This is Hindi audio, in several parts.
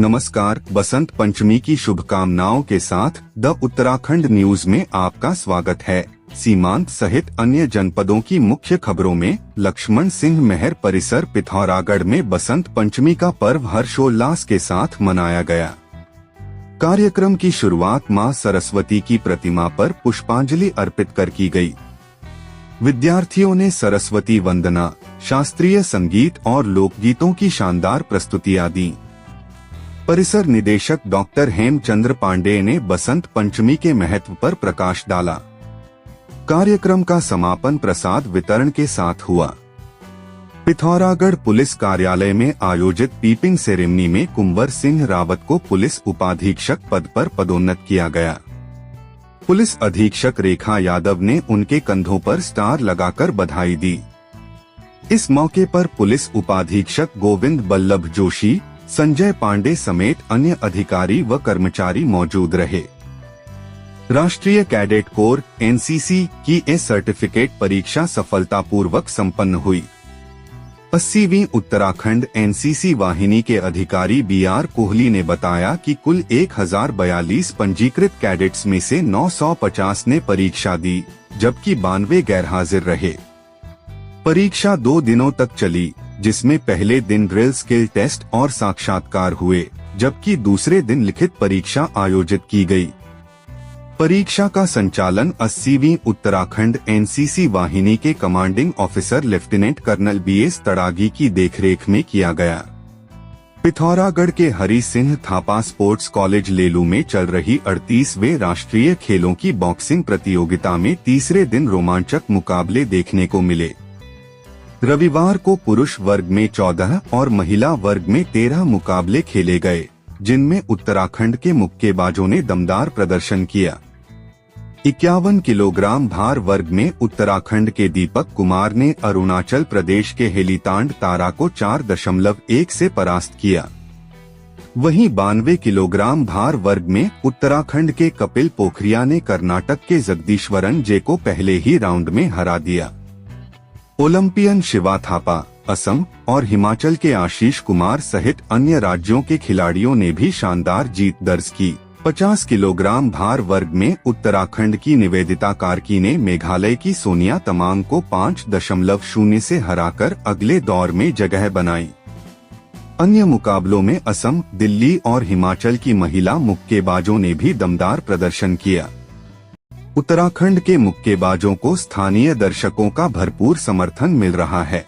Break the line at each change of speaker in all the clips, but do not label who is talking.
नमस्कार, बसंत पंचमी की शुभकामनाओं के साथ द उत्तराखंड न्यूज में आपका स्वागत है। सीमांत सहित अन्य जनपदों की मुख्य खबरों में लक्ष्मण सिंह महर परिसर पिथौरागढ़ में बसंत पंचमी का पर्व हर्षोल्लास के साथ मनाया गया। कार्यक्रम की शुरुआत मां सरस्वती की प्रतिमा पर पुष्पांजलि अर्पित कर की गई। विद्यार्थियों ने सरस्वती वंदना, शास्त्रीय संगीत और लोकगीतों की शानदार प्रस्तुतियां दी। परिसर निदेशक डॉक्टर हेमचंद्र पांडेय ने बसंत पंचमी के महत्व पर प्रकाश डाला। कार्यक्रम का समापन प्रसाद वितरण के साथ हुआ। पिथौरागढ़ पुलिस कार्यालय में आयोजित पीपिंग सेरेमनी में कुंवर सिंह रावत को पुलिस उपाधीक्षक पद पर पदोन्नत किया गया। पुलिस अधीक्षक रेखा यादव ने उनके कंधों पर स्टार लगाकर बधाई दी। इस मौके पर पुलिस उपाधीक्षक गोविंद बल्लभ जोशी, संजय पांडे समेत अन्य अधिकारी व कर्मचारी मौजूद रहे। राष्ट्रीय कैडेट कोर एनसीसी की सर्टिफिकेट परीक्षा सफलतापूर्वक संपन्न हुई। 80वीं उत्तराखंड एनसीसी वाहिनी के अधिकारी बीआर कोहली ने बताया कि कुल 1042 पंजीकृत कैडेट्स में से 950 ने परीक्षा दी, जबकि 92 गैरहाजिर रहे। परीक्षा 2 दिनों तक चली, जिसमें पहले दिन ड्रिल स्किल टेस्ट और साक्षात्कार हुए, जबकि दूसरे दिन लिखित परीक्षा आयोजित की गई। परीक्षा का संचालन 80वीं उत्तराखंड एनसीसी वाहिनी के commanding officer lieutenant colonel BS Tadagi की देखरेख में किया गया। पिथौरागढ़ के हरि सिंह थापा स्पोर्ट्स कॉलेज लेलू में चल रही 38वें राष्ट्रीय खेलों की बॉक्सिंग प्रतियोगिता में तीसरे दिन रोमांचक मुकाबले देखने को मिले। रविवार को पुरुष वर्ग में 14 और महिला वर्ग में 13 मुकाबले खेले गए, जिनमें उत्तराखंड के मुक्केबाजों ने दमदार प्रदर्शन किया। 51 किलोग्राम भार वर्ग में उत्तराखंड के दीपक कुमार ने अरुणाचल प्रदेश के हेलीतांड तारा को 4.1 से परास्त किया। वहीं 92 किलोग्राम भार वर्ग में उत्तराखंड के कपिल पोखरिया ने कर्नाटक के जगदीश्वरन जे को पहले ही राउंड में हरा दिया। ओलंपियन शिवा थापा, असम और हिमाचल के आशीष कुमार सहित अन्य राज्यों के खिलाड़ियों ने भी शानदार जीत दर्ज की। 50 किलोग्राम भार वर्ग में उत्तराखंड की निवेदिता कार्की ने मेघालय की सोनिया तमांग को 5.0 से हराकर अगले दौर में जगह बनाई। अन्य मुकाबलों में असम, दिल्ली और हिमाचल की महिला मुक्केबाजों ने भी दमदार प्रदर्शन किया। उत्तराखंड के मुक्केबाजों को स्थानीय दर्शकों का भरपूर समर्थन मिल रहा है।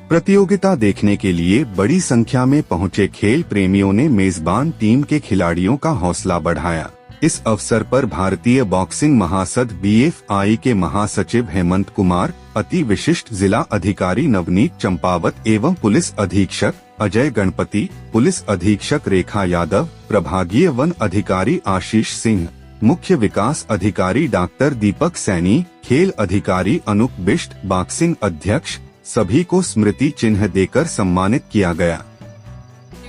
प्रतियोगिता देखने के लिए बड़ी संख्या में पहुंचे खेल प्रेमियों ने मेजबान टीम के खिलाड़ियों का हौसला बढ़ाया। इस अवसर पर भारतीय बॉक्सिंग महासंघ बीएफआई के महासचिव हेमंत कुमार, अति विशिष्ट जिला अधिकारी नवनीत चंपावत एवं पुलिस अधीक्षक अजय गणपति, पुलिस अधीक्षक रेखा यादव, प्रभागीय वन अधिकारी आशीष सिंह, मुख्य विकास अधिकारी डॉक्टर दीपक सैनी, खेल अधिकारी अनूप बिष्ट, बॉक्सिंग अध्यक्ष सभी को स्मृति चिन्ह देकर सम्मानित किया गया।
और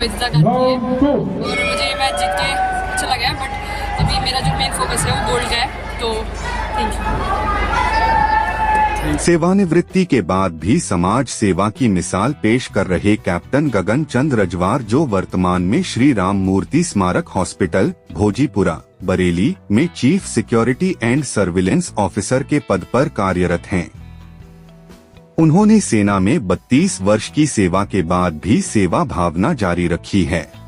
मुझे ये मैच जीत के अच्छा लगा, बट अभी मेरा जो मेन फोकस है वो गोल्ड का है, तो थैंक यू।
सेवानिवृत्ति के बाद भी समाज सेवा की मिसाल पेश कर रहे कैप्टन गगन चंद रजवार, जो वर्तमान में श्री राम मूर्ति स्मारक हॉस्पिटल भोजीपुरा बरेली में chief security and surveillance officer के पद पर कार्यरत हैं। उन्होंने सेना में 32 वर्ष की सेवा के बाद भी सेवा भावना जारी रखी है।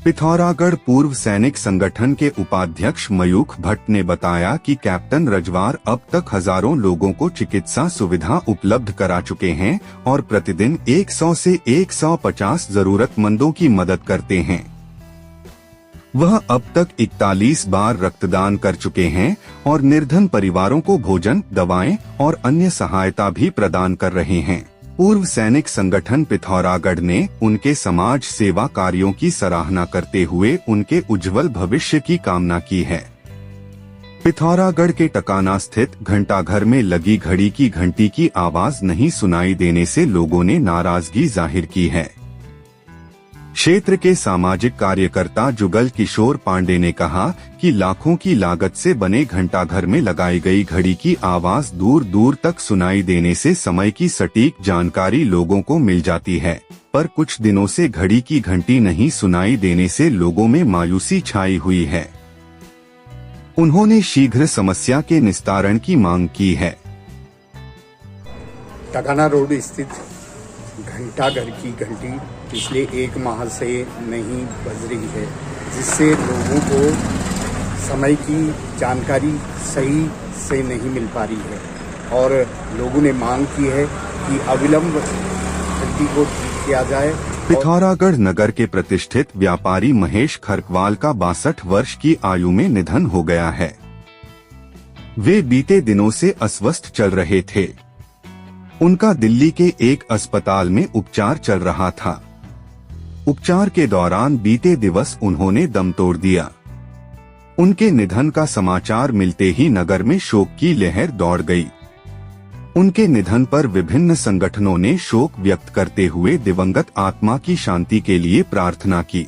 पिथौरागढ़ पूर्व सैनिक संगठन के उपाध्यक्ष मयूख भट्ट ने बताया कि कैप्टन रजवार अब तक हजारों लोगों को चिकित्सा सुविधा उपलब्ध करा चुके हैं और प्रतिदिन 100 से 150 जरूरतमंदों की मदद करते हैं। वह अब तक 41 बार रक्तदान कर चुके हैं और निर्धन परिवारों को भोजन, दवाएं और अन्य सहायता भी प्रदान कर रहे हैं। पूर्व सैनिक संगठन पिथौरागढ़ ने उनके समाज सेवा कार्यों की सराहना करते हुए उनके उज्जवल भविष्य की कामना की है। पिथौरागढ़ के टकाना स्थित घंटाघर में लगी घड़ी की घंटी की आवाज नहीं सुनाई देने से लोगों ने नाराजगी जाहिर की है। क्षेत्र के सामाजिक कार्यकर्ता जुगल किशोर पांडे ने कहा कि लाखों की लागत से बने घंटाघर में लगाई गई घड़ी की आवाज दूर दूर तक सुनाई देने से समय की सटीक जानकारी लोगों को मिल जाती है। पर कुछ दिनों से घड़ी की घंटी नहीं सुनाई देने से लोगों में मायूसी छाई हुई है। उन्होंने शीघ्र समस्या के निस्तारण की मांग की है।
टकाना रोड स्थित घंटाघर की घंटी पिछले 1 माह से नहीं बज रही है, जिससे लोगों को समय की जानकारी सही से नहीं मिल पा रही है और लोगों ने मांग की है कि अविलंब घंटी को ठीक किया जाए।
पिथौरागढ़ नगर के प्रतिष्ठित व्यापारी महेश खरकवाल का 62 वर्ष की आयु में निधन हो गया है। वे बीते दिनों से अस्वस्थ चल रहे थे। उनका दिल्ली के एक अस्पताल में उपचार चल रहा था। उपचार के दौरान बीते दिवस उन्होंने दम तोड़ दिया। उनके निधन का समाचार मिलते ही नगर में शोक की लहर दौड़ गई। उनके निधन पर विभिन्न संगठनों ने शोक व्यक्त करते हुए दिवंगत आत्मा की शांति के लिए प्रार्थना की।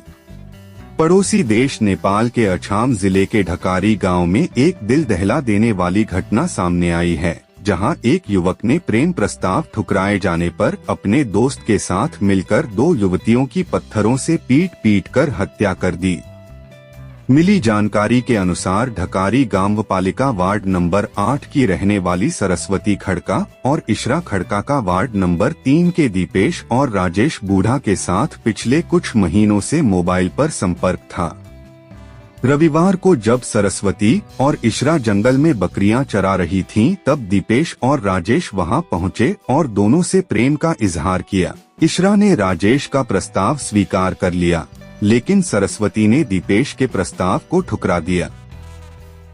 पड़ोसी देश नेपाल के अछाम जिले के ढकारी गांव में एक दिल दहला देने वाली घटना सामने आई है, जहां एक युवक ने प्रेम प्रस्ताव ठुकराए जाने पर अपने दोस्त के साथ मिलकर 2 युवतियों की पत्थरों से पीट कर हत्या कर दी। मिली जानकारी के अनुसार ढकारी गांव पालिका वार्ड नंबर 8 की रहने वाली सरस्वती खड़का और इशरा खड़का का वार्ड नंबर 3 के दीपेश और राजेश बूढ़ा के साथ पिछले कुछ महीनों से मोबाइल पर संपर्क था। रविवार को जब सरस्वती और इशरा जंगल में बकरियां चरा रही थीं, तब दीपेश और राजेश वहां पहुंचे और दोनों से प्रेम का इजहार किया। इशरा ने राजेश का प्रस्ताव स्वीकार कर लिया, लेकिन सरस्वती ने दीपेश के प्रस्ताव को ठुकरा दिया।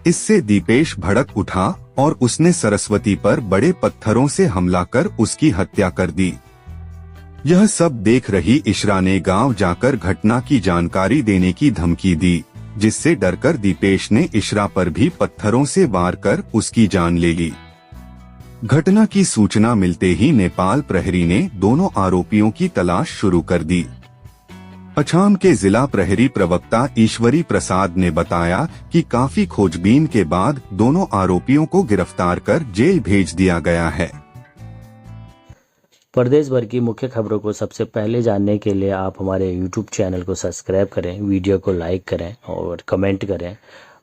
इससे दीपेश भड़क उठा और उसने सरस्वती पर बड़े पत्थरों से हमला कर उसकी हत्या कर दी। यह सब देख रही इशरा ने गांव जाकर घटना की जानकारी देने की धमकी दी, जिससे डरकर दीपेश ने इशरा पर भी पत्थरों से वार कर उसकी जान ले ली। घटना की सूचना मिलते ही नेपाल प्रहरी ने दोनों आरोपियों की तलाश शुरू कर दी। अछाम के जिला प्रहरी प्रवक्ता ईश्वरी प्रसाद ने बताया कि काफी खोजबीन के बाद दोनों आरोपियों को गिरफ्तार कर जेल भेज दिया गया है।
प्रदेश भर की मुख्य खबरों को सबसे पहले जानने के लिए आप हमारे YouTube चैनल को सब्सक्राइब करें, वीडियो को लाइक करें और कमेंट करें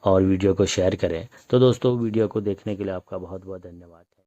और वीडियो को शेयर करें। तो दोस्तों, वीडियो को देखने के लिए आपका बहुत बहुत धन्यवाद।